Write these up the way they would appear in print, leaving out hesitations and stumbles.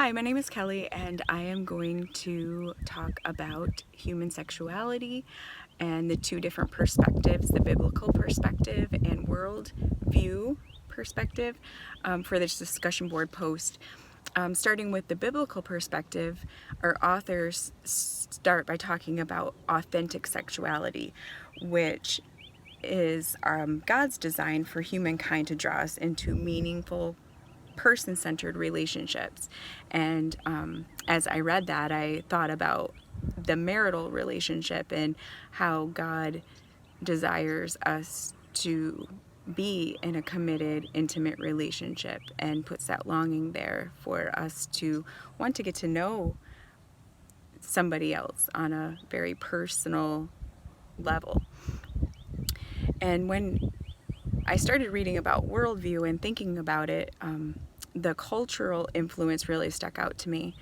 Hi, my name is Kelly, and I am going to talk about human sexuality and the two different perspectives, the biblical perspective and world view perspective, for this discussion board post. Starting with the biblical perspective, our authors start by talking about authentic sexuality, which is God's design for humankind to draw us into meaningful person-centered relationships. And as I read that, I thought about the marital relationship and how God desires us to be in a committed, intimate relationship, and puts that longing there for us to want to get to know somebody else on a very personal level. And when I started reading about worldview and thinking about it, the cultural influence really stuck out to me,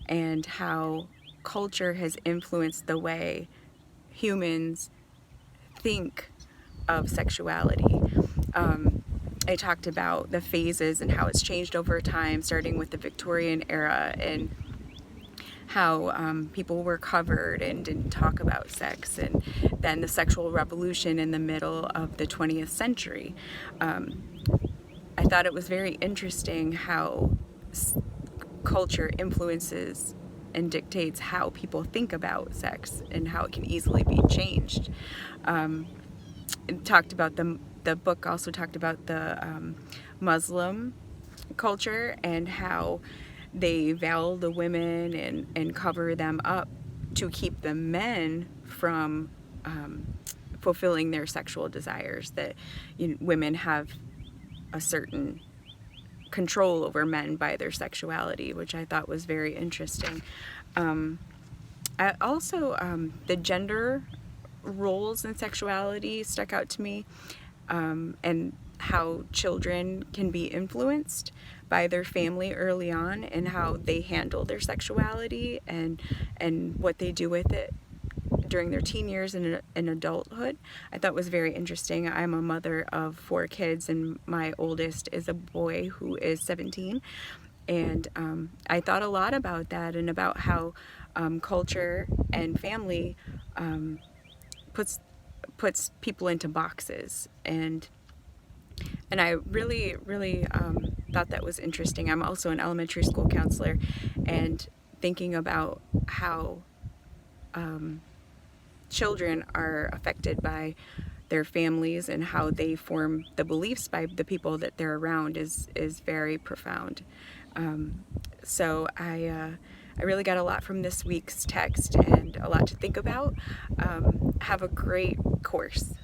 and how culture has influenced the way humans think of sexuality. I talked about the phases and how it's changed over time, starting with the Victorian era and how people were covered and didn't talk about sex, and then the sexual revolution in the middle of the 20th century. I thought it was very interesting how culture influences and dictates how people think about sex and how it can easily be changed. It talked about the book also talked about the Muslim culture and how they veil the women and cover them up to keep the men from fulfilling their sexual desires. That women have a certain control over men by their sexuality, which I thought was very interesting. The gender roles in sexuality stuck out to me, and how children can be influenced by their family early on, and how they handle their sexuality and what they do with it during their teen years and in adulthood. I thought was very interesting. I'm a mother of 4 kids, and my oldest is a boy who is 17. And I thought a lot about that, and about how culture and family puts people into boxes. And I really thought that was interesting. I'm also an elementary school counselor, and thinking about how children are affected by their families and how they form the beliefs by the people that they're around is very profound. So I really got a lot from this week's text and a lot to think about. Have a great course.